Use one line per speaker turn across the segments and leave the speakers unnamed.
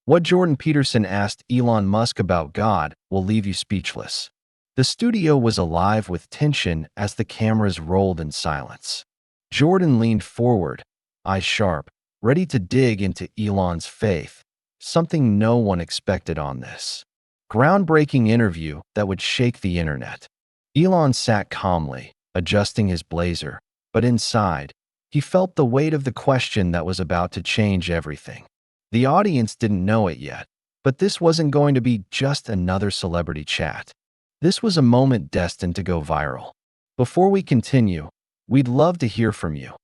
What Jordan Peterson asked Elon Musk about God will leave you speechless. The studio was alive with tension as the cameras rolled in silence. Jordan leaned forward, eyes sharp, ready to dig into Elon's faith, something no one expected on this groundbreaking interview that would shake the internet. Elon sat calmly, adjusting his blazer, but inside, he felt the weight of the question that was about to change everything. The audience didn't know it yet, but this wasn't going to be just another celebrity chat. This was a moment destined to go viral. Before we continue, we'd love to hear from you.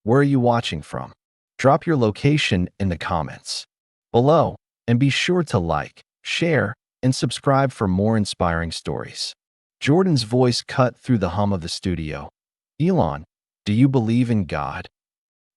Where are you watching from? Drop your location in the comments below, and be sure to like, share, and subscribe for more inspiring stories. Jordan's voice cut through the hum of the studio. Elon, do you believe in God?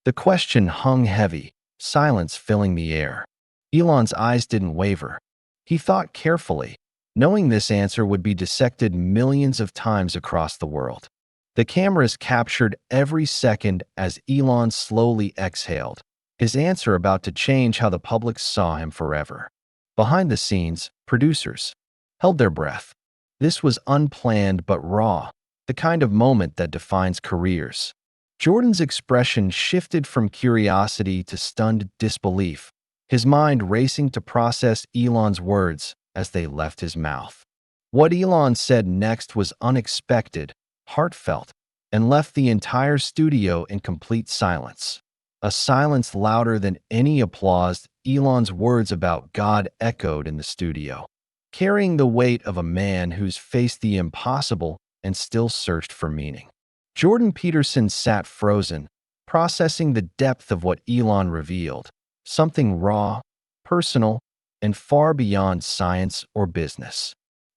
The question hung heavy, silence filling the air. Elon's eyes didn't waver. He thought carefully, knowing this answer would be dissected millions of times across the world. The cameras captured every second as Elon slowly exhaled, his answer about to change how the public saw him forever. Behind the scenes, producers held their breath. This was unplanned but raw, the kind of moment that defines careers. Jordan's expression shifted from curiosity to stunned disbelief, his mind racing to process Elon's words as they left his mouth. What Elon said next was unexpected, heartfelt, and left the entire studio in complete silence. A silence louder than any applause. Elon's words about God echoed in the studio, carrying the weight of a man who's faced the impossible and still searched for meaning. Jordan Peterson sat frozen, processing the depth of what Elon revealed, something raw, personal, and far beyond science or business.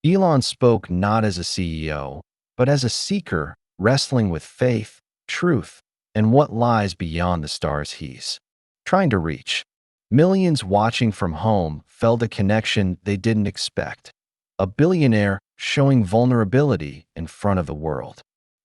Elon spoke not as a CEO, but as a seeker wrestling with faith, truth, and what lies beyond the stars he's trying to reach. Millions watching from home felt a connection they didn't expect. A billionaire showing vulnerability in front of the world.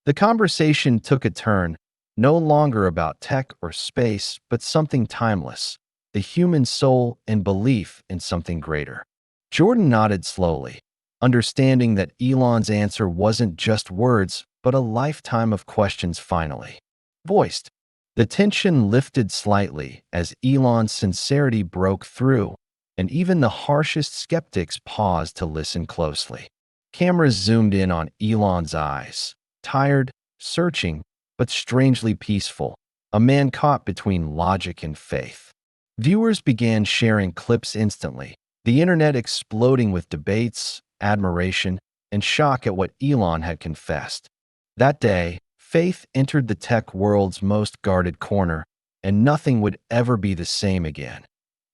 The conversation took a turn, no longer about tech or space, but something timeless, the human soul and belief in something greater. Jordan nodded slowly, understanding that Elon's answer wasn't just words, but a lifetime of questions finally voiced. The tension lifted slightly as Elon's sincerity broke through, and even the harshest skeptics paused to listen closely. Cameras zoomed in on Elon's eyes, tired, searching, but strangely peaceful, a man caught between logic and faith. Viewers began sharing clips instantly, the internet exploding with debates, admiration, and shock at what Elon had confessed. That day, faith entered the tech world's most guarded corner, and nothing would ever be the same again.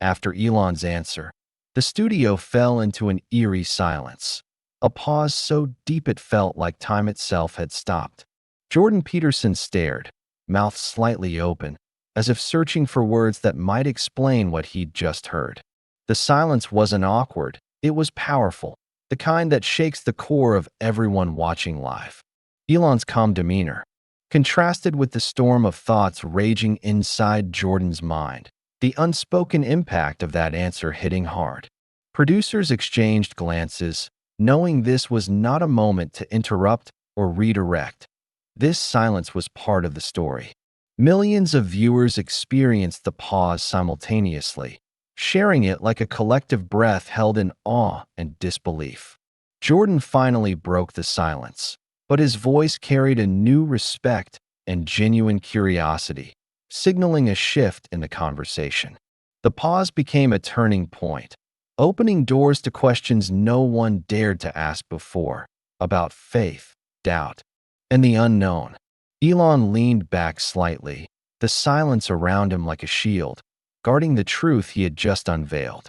After Elon's answer, the studio fell into an eerie silence, a pause so deep it felt like time itself had stopped. Jordan Peterson stared, mouth slightly open, as if searching for words that might explain what he'd just heard. The silence wasn't awkward, it was powerful, the kind that shakes the core of everyone watching live. Elon's calm demeanor contrasted with the storm of thoughts raging inside Jordan's mind, the unspoken impact of that answer hitting hard. Producers exchanged glances, knowing this was not a moment to interrupt or redirect. This silence was part of the story. Millions of viewers experienced the pause simultaneously, sharing it like a collective breath held in awe and disbelief. Jordan finally broke the silence, but his voice carried a new respect and genuine curiosity, signaling a shift in the conversation. The pause became a turning point, opening doors to questions no one dared to ask before, about faith, doubt, and the unknown. Elon leaned back slightly, the silence around him like a shield, guarding the truth he had just unveiled.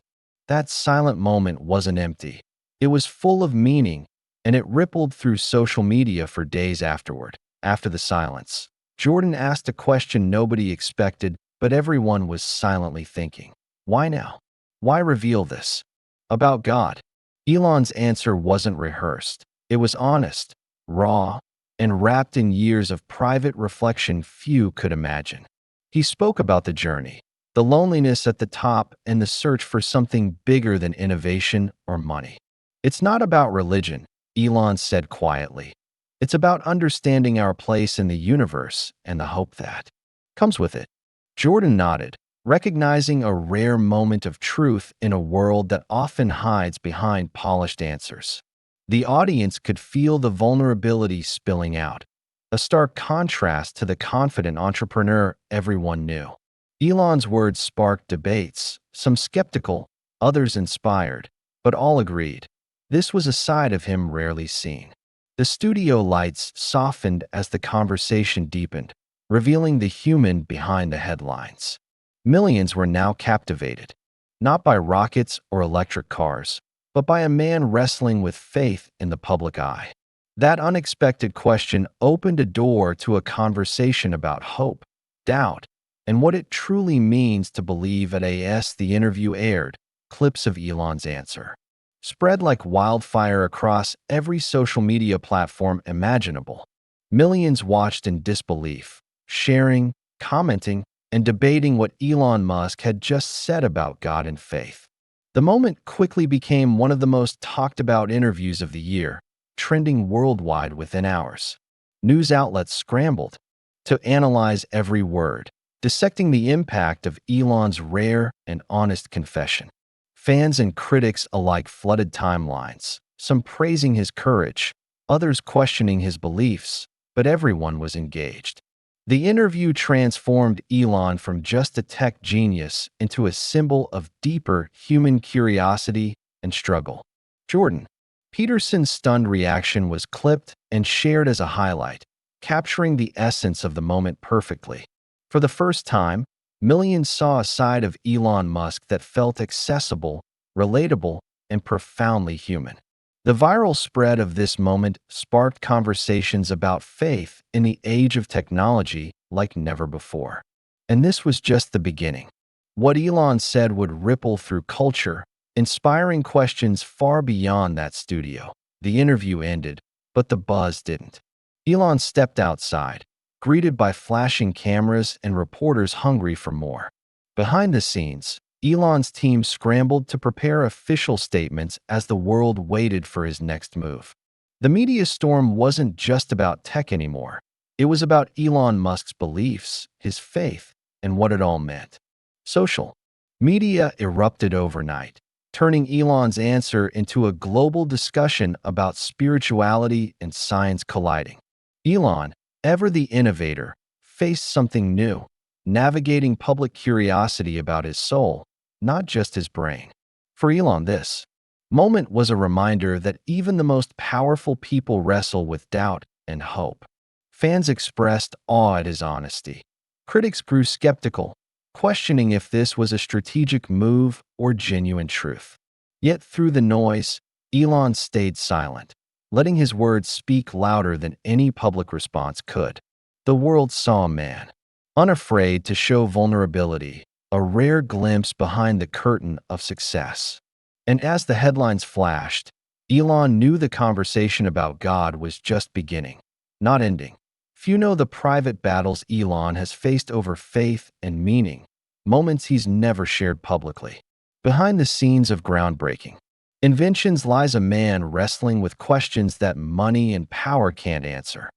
That silent moment wasn't empty. It was full of meaning, and it rippled through social media for days afterward. After the silence, Jordan asked a question nobody expected, but everyone was silently thinking. Why now? Why reveal this? About God. Elon's answer wasn't rehearsed. It was honest, raw, and wrapped in years of private reflection few could imagine. He spoke about the journey, the loneliness at the top, and the search for something bigger than innovation or money. It's not about religion, Elon said quietly. It's about understanding our place in the universe and the hope that comes with it. Jordan nodded, recognizing a rare moment of truth in a world that often hides behind polished answers. The audience could feel the vulnerability spilling out, a stark contrast to the confident entrepreneur everyone knew. Elon's words sparked debates, some skeptical, others inspired, but all agreed. This was a side of him rarely seen. The studio lights softened as the conversation deepened, revealing the human behind the headlines. Millions were now captivated, not by rockets or electric cars, but by a man wrestling with faith in the public eye. That unexpected question opened a door to a conversation about hope, doubt, and what it truly means to believe. As the interview aired, clips of Elon's answer spread like wildfire across every social media platform imaginable. Millions watched in disbelief, sharing, commenting, and debating what Elon Musk had just said about God and faith. The moment quickly became one of the most talked about interviews of the year, trending worldwide within hours. News outlets scrambled to analyze every word, dissecting the impact of Elon's rare and honest confession. Fans and critics alike flooded timelines, some praising his courage, others questioning his beliefs, but everyone was engaged. The interview transformed Elon from just a tech genius into a symbol of deeper human curiosity and struggle. Jordan Peterson's stunned reaction was clipped and shared as a highlight, capturing the essence of the moment perfectly. For the first time, millions saw a side of Elon Musk that felt accessible, relatable, and profoundly human. The viral spread of this moment sparked conversations about faith in the age of technology like never before. And this was just the beginning. What Elon said would ripple through culture, inspiring questions far beyond that studio. The interview ended, but the buzz didn't. Elon stepped outside, greeted by flashing cameras and reporters hungry for more. Behind the scenes, Elon's team scrambled to prepare official statements as the world waited for his next move. The media storm wasn't just about tech anymore. It was about Elon Musk's beliefs, his faith, and what it all meant. Social media erupted overnight, turning Elon's answer into a global discussion about spirituality and science colliding. Elon, ever the innovator, faced something new, navigating public curiosity about his soul, not just his brain. For Elon, this moment was a reminder that even the most powerful people wrestle with doubt and hope. Fans expressed awe at his honesty. Critics grew skeptical, questioning if this was a strategic move or genuine truth. Yet through the noise, Elon stayed silent, letting his words speak louder than any public response could. The world saw a man, unafraid to show vulnerability, a rare glimpse behind the curtain of success. And as the headlines flashed, Elon knew the conversation about God was just beginning, not ending. Few know the private battles Elon has faced over faith and meaning, moments he's never shared publicly. Behind the scenes of groundbreaking inventions lies a man wrestling with questions that money and power can't answer.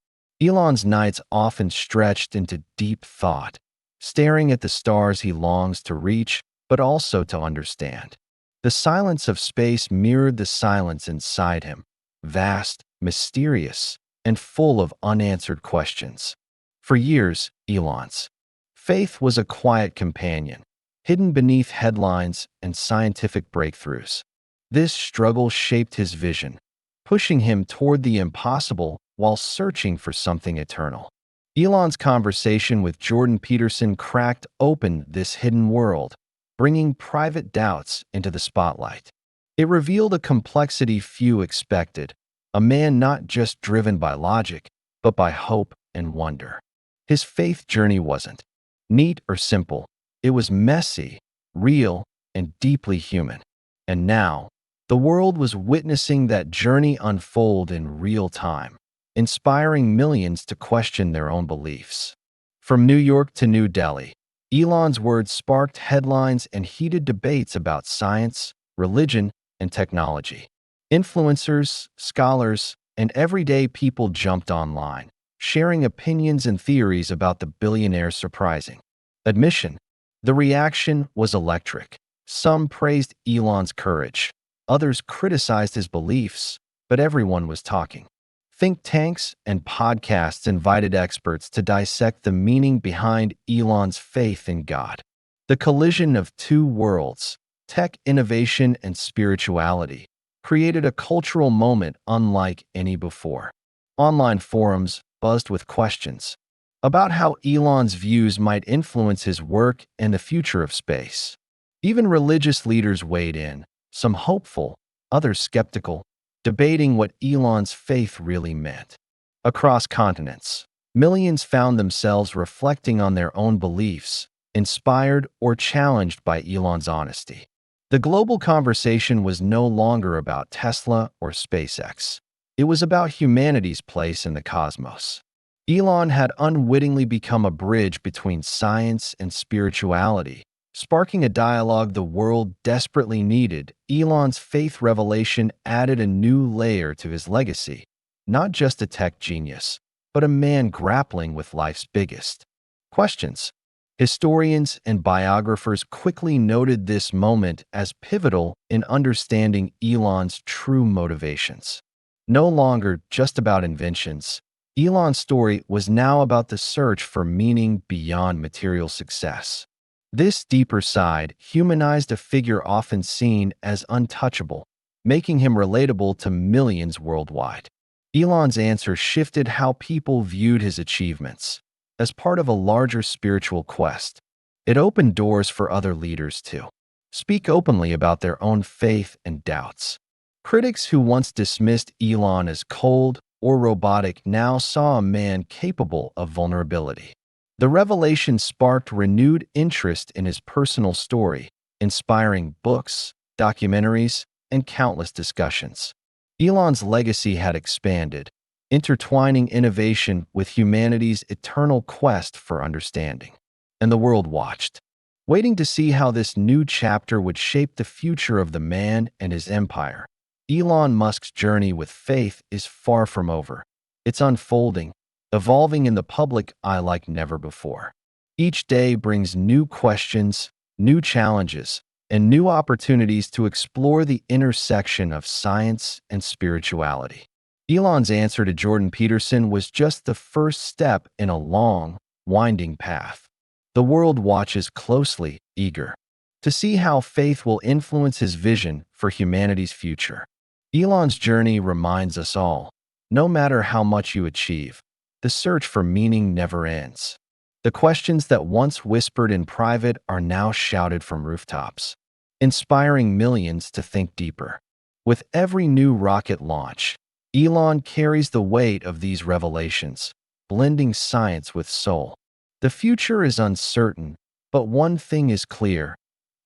Elon's nights often stretched into deep thought, staring at the stars he longs to reach, but also to understand. The silence of space mirrored the silence inside him, vast, mysterious, and full of unanswered questions. For years, Elon's faith was a quiet companion, hidden beneath headlines and scientific breakthroughs. This struggle shaped his vision, pushing him toward the impossible while searching for something eternal. Elon's conversation with Jordan Peterson cracked open this hidden world, bringing private doubts into the spotlight. It revealed a complexity few expected, a man not just driven by logic, but by hope and wonder. His faith journey wasn't neat or simple. It was messy, real, and deeply human. And now, the world was witnessing that journey unfold in real time, inspiring millions to question their own beliefs. From New York to New Delhi, Elon's words sparked headlines and heated debates about science, religion, and technology. Influencers, scholars, and everyday people jumped online, sharing opinions and theories about the billionaire's surprising admission. The reaction was electric. Some praised Elon's courage, others criticized his beliefs, but everyone was talking. Think tanks and podcasts invited experts to dissect the meaning behind Elon's faith in God. The collision of two worlds, tech innovation and spirituality, created a cultural moment unlike any before. Online forums buzzed with questions about how Elon's views might influence his work and the future of space. Even religious leaders weighed in, some hopeful, others skeptical, debating what Elon's faith really meant. Across continents, millions found themselves reflecting on their own beliefs, inspired or challenged by Elon's honesty. The global conversation was no longer about Tesla or SpaceX. It was about humanity's place in the cosmos. Elon had unwittingly become a bridge between science and spirituality, sparking a dialogue the world desperately needed. Elon's faith revelation added a new layer to his legacy, not just a tech genius, but a man grappling with life's biggest questions. Historians and biographers quickly noted this moment as pivotal in understanding Elon's true motivations. No longer just about inventions, Elon's story was now about the search for meaning beyond material success. This deeper side humanized a figure often seen as untouchable, making him relatable to millions worldwide. Elon's answer shifted how people viewed his achievements. As part of a larger spiritual quest, it opened doors for other leaders to speak openly about their own faith and doubts. Critics who once dismissed Elon as cold or robotic now saw a man capable of vulnerability. The revelation sparked renewed interest in his personal story, inspiring books, documentaries, and countless discussions. Elon's legacy had expanded, intertwining innovation with humanity's eternal quest for understanding. And the world watched, waiting to see how this new chapter would shape the future of the man and his empire. Elon Musk's journey with faith is far from over. It's unfolding, evolving in the public eye like never before. Each day brings new questions, new challenges, and new opportunities to explore the intersection of science and spirituality. Elon's answer to Jordan Peterson was just the first step in a long, winding path. The world watches closely, eager to see how faith will influence his vision for humanity's future. Elon's journey reminds us all, no matter how much you achieve, the search for meaning never ends. The questions that once whispered in private are now shouted from rooftops, inspiring millions to think deeper. With every new rocket launch, Elon carries the weight of these revelations, blending science with soul. The future is uncertain, but one thing is clear.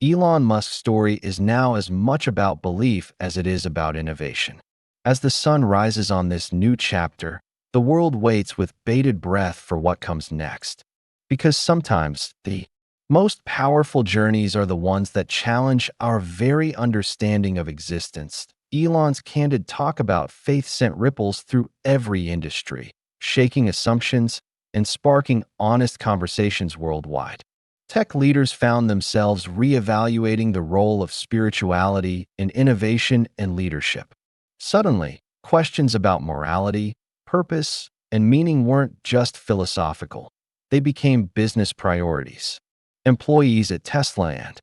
Elon Musk's story is now as much about belief as it is about innovation. As the sun rises on this new chapter, the world waits with bated breath for what comes next. Because sometimes the most powerful journeys are the ones that challenge our very understanding of existence. Elon's candid talk about faith sent ripples through every industry, shaking assumptions and sparking honest conversations worldwide. Tech leaders found themselves reevaluating the role of spirituality in innovation and leadership. Suddenly, questions about morality, purpose, and meaning weren't just philosophical. They became business priorities. Employees at Tesla and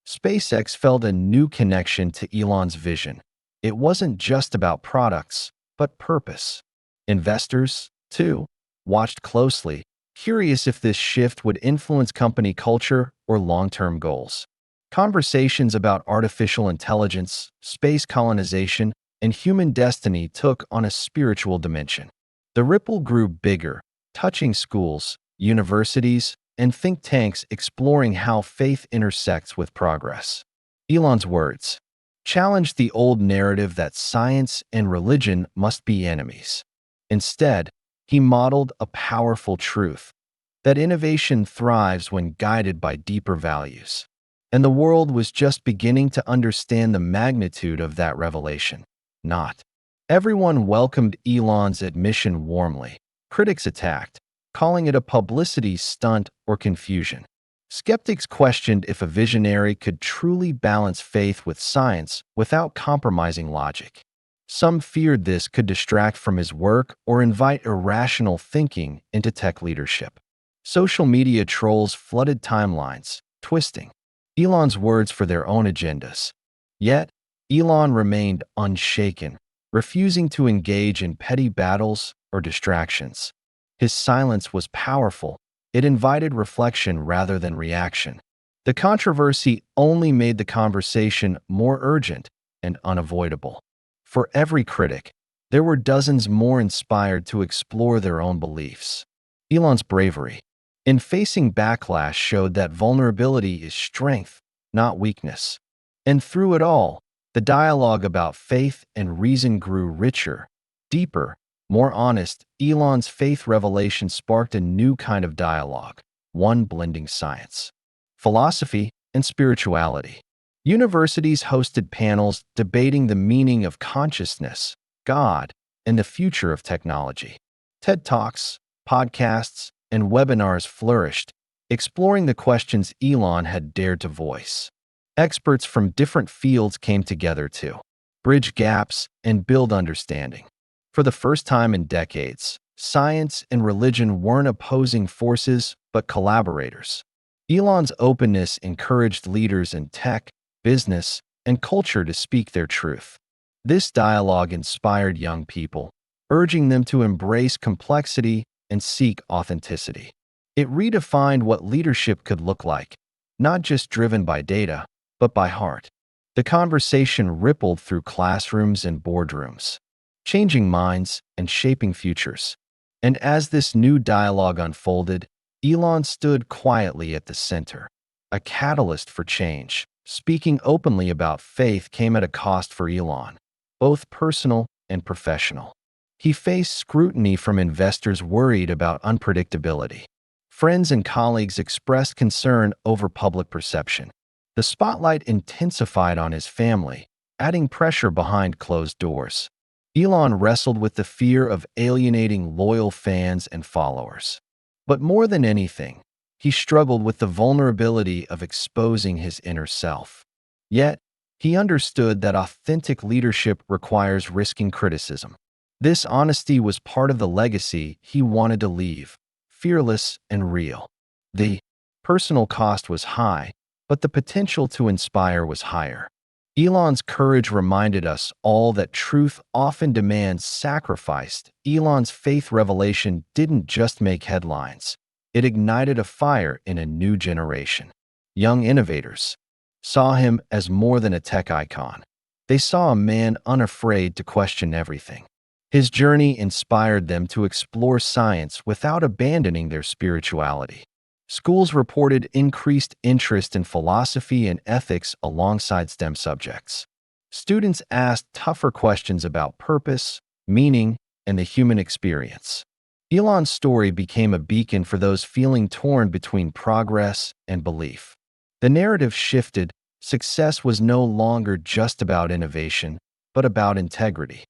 SpaceX felt a new connection to Elon's vision. It wasn't just about products, but purpose. Investors, too, watched closely, curious if this shift would influence company culture or long-term goals. Conversations about artificial intelligence, space colonization, and human destiny took on a spiritual dimension. The ripple grew bigger, touching schools, universities, and think tanks exploring how faith intersects with progress. Elon's words challenged the old narrative that science and religion must be enemies. Instead, he modeled a powerful truth. that innovation thrives when guided by deeper values. And the world was just beginning to understand the magnitude of that revelation. Not everyone welcomed Elon's admission warmly. Critics attacked, calling it a publicity stunt or confusion. Skeptics questioned if a visionary could truly balance faith with science without compromising logic. Some feared this could distract from his work or invite irrational thinking into tech leadership. Social media trolls flooded timelines, twisting Elon's words for their own agendas. Yet, Elon remained unshaken, refusing to engage in petty battles or distractions. His silence was powerful. It invited reflection rather than reaction. The controversy only made the conversation more urgent and unavoidable. For every critic, there were dozens more inspired to explore their own beliefs. Elon's bravery in facing backlash showed that vulnerability is strength, not weakness. And through it all, the dialogue about faith and reason grew richer, deeper, more honest. Elon's faith revelation sparked a new kind of dialogue, one blending science, philosophy, and spirituality. Universities hosted panels debating the meaning of consciousness, God, and the future of technology. TED Talks, podcasts, and webinars flourished, exploring the questions Elon had dared to voice. Experts from different fields came together to bridge gaps and build understanding. For the first time in decades, science and religion weren't opposing forces but collaborators. Elon's openness encouraged leaders in tech, business, and culture to speak their truth. This dialogue inspired young people, urging them to embrace complexity and seek authenticity. It redefined what leadership could look like, not just driven by data, but by heart. The conversation rippled through classrooms and boardrooms, changing minds and shaping futures. And as this new dialogue unfolded, Elon stood quietly at the center, a catalyst for change. Speaking openly about faith came at a cost for Elon, both personal and professional. He faced scrutiny from investors worried about unpredictability. Friends and colleagues expressed concern over public perception. The spotlight intensified on his family, adding pressure behind closed doors. Elon wrestled with the fear of alienating loyal fans and followers. But more than anything, he struggled with the vulnerability of exposing his inner self. Yet, he understood that authentic leadership requires risking criticism. This honesty was part of the legacy he wanted to leave, fearless and real. The personal cost was high, but the potential to inspire was higher. Elon's courage reminded us all that truth often demands sacrifice. Elon's faith revelation didn't just make headlines. It ignited a fire in a new generation. Young innovators saw him as more than a tech icon. They saw a man unafraid to question everything. His journey inspired them to explore science without abandoning their spirituality. Schools reported increased interest in philosophy and ethics alongside STEM subjects. Students asked tougher questions about purpose, meaning, and the human experience. Elon's story became a beacon for those feeling torn between progress and belief. The narrative shifted. Success was no longer just about innovation, but about integrity.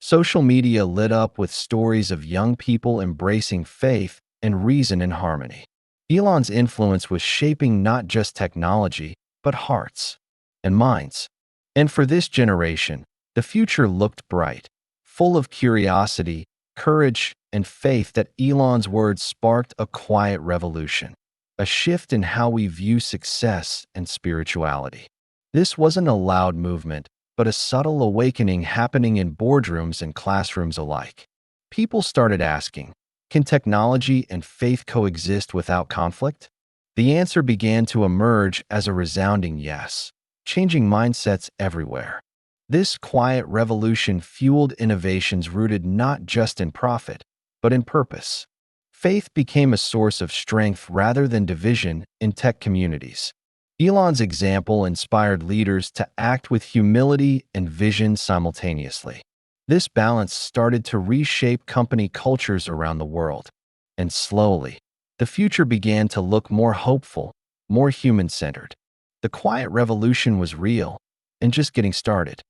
Social media lit up with stories of young people embracing faith and reason in harmony. Elon's influence was shaping not just technology, but hearts and minds. And for this generation, the future looked bright, full of curiosity, courage, and faith. That Elon's words sparked a quiet revolution, a shift in how we view success and spirituality. This wasn't a loud movement, but a subtle awakening happening in boardrooms and classrooms alike. People started asking, can technology and faith coexist without conflict? The answer began to emerge as a resounding yes, changing mindsets everywhere. This quiet revolution fueled innovations rooted not just in profit, but in purpose. Faith became a source of strength rather than division in tech communities. Elon's example inspired leaders to act with humility and vision simultaneously. This balance started to reshape company cultures around the world. And slowly, The future began to look more hopeful, more human-centered. The quiet revolution was real and just getting started.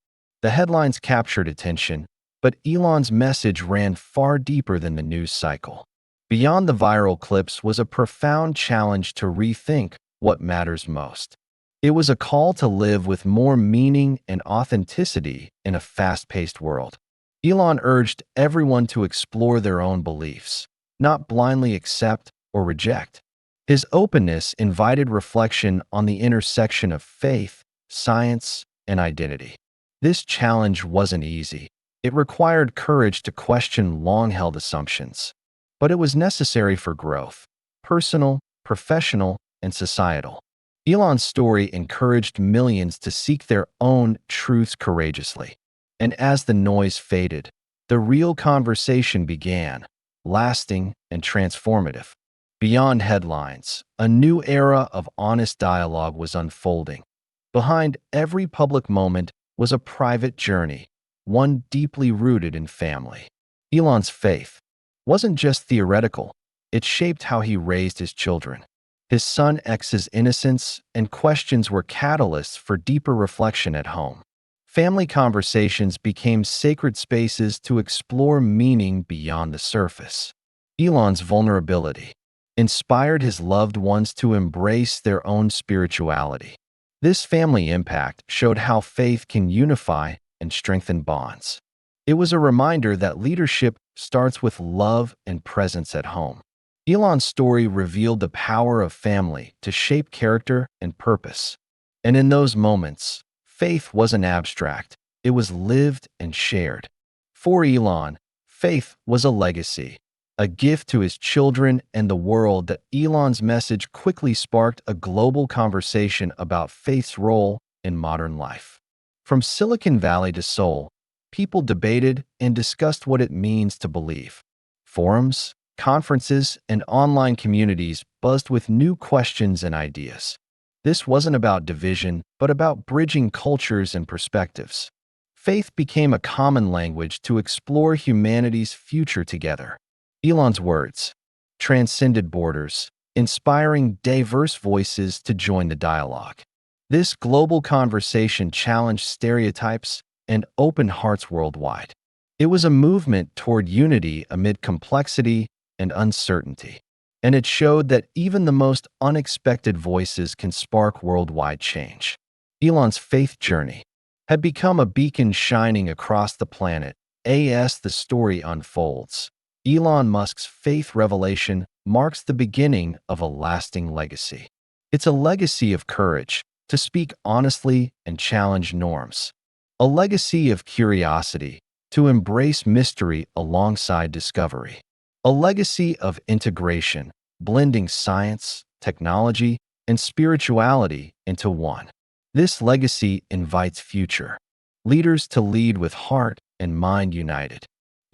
The headlines captured attention, but Elon's message ran far deeper than the news cycle. Beyond the viral clips was a profound challenge to rethink what matters most. It was a call to live with more meaning and authenticity in a fast-paced world. Elon urged everyone to explore their own beliefs, not blindly accept or reject. His openness invited reflection on the intersection of faith, science, and identity. This challenge wasn't easy. It required courage to question long-held assumptions. But it was necessary for growth, personal, professional, and societal. Elon's story encouraged millions to seek their own truths courageously. And as the noise faded, the real conversation began, lasting and transformative. Beyond headlines, a new era of honest dialogue was unfolding. Behind every public moment was a private journey, one deeply rooted in family. Elon's faith wasn't just theoretical, it shaped how he raised his children. His son X's innocence and questions were catalysts for deeper reflection at home. Family conversations became sacred spaces to explore meaning beyond the surface. Elon's vulnerability inspired his loved ones to embrace their own spirituality. This family impact showed how faith can unify and strengthen bonds. It was a reminder that leadership starts with love and presence at home. Elon's story revealed the power of family to shape character and purpose. And in those moments, faith wasn't abstract, it was lived and shared. For Elon, faith was a legacy, a gift to his children and the world. That Elon's message quickly sparked a global conversation about faith's role in modern life. From Silicon Valley to Seoul, people debated and discussed what it means to believe. Forums, conferences, and online communities buzzed with new questions and ideas. This wasn't about division, but about bridging cultures and perspectives. Faith became a common language to explore humanity's future together. Elon's words transcended borders, inspiring diverse voices to join the dialogue. This global conversation challenged stereotypes and opened hearts worldwide. It was a movement toward unity amid complexity and uncertainty, and it showed that even the most unexpected voices can spark worldwide change. Elon's faith journey had become a beacon shining across the planet. As the story unfolds, Elon Musk's faith revelation marks the beginning of a lasting legacy. It's a legacy of courage to speak honestly and challenge norms, a legacy of curiosity to embrace mystery alongside discovery, a legacy of integration, blending science, technology, and spirituality into one. This legacy invites future leaders to lead with heart and mind united.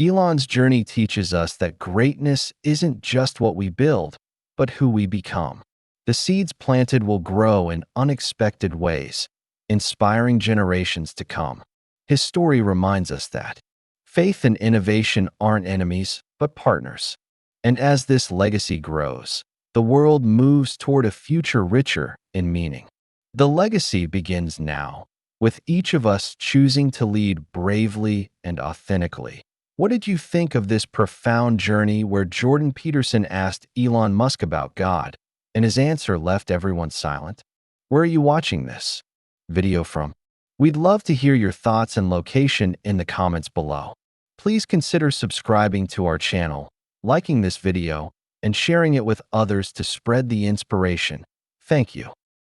Elon's journey teaches us that greatness isn't just what we build, but who we become. The seeds planted will grow in unexpected ways, inspiring generations to come. His story reminds us that faith and innovation aren't enemies, but partners. And as this legacy grows, the world moves toward a future richer in meaning. The legacy begins now, with each of us choosing to lead bravely and authentically. What did you think of this profound journey where Jordan Peterson asked Elon Musk about God, and his answer left everyone silent? Where are you watching this video from? We'd love to hear your thoughts and location in the comments below. Please consider subscribing to our channel, liking this video, and sharing it with others to spread the inspiration. Thank you.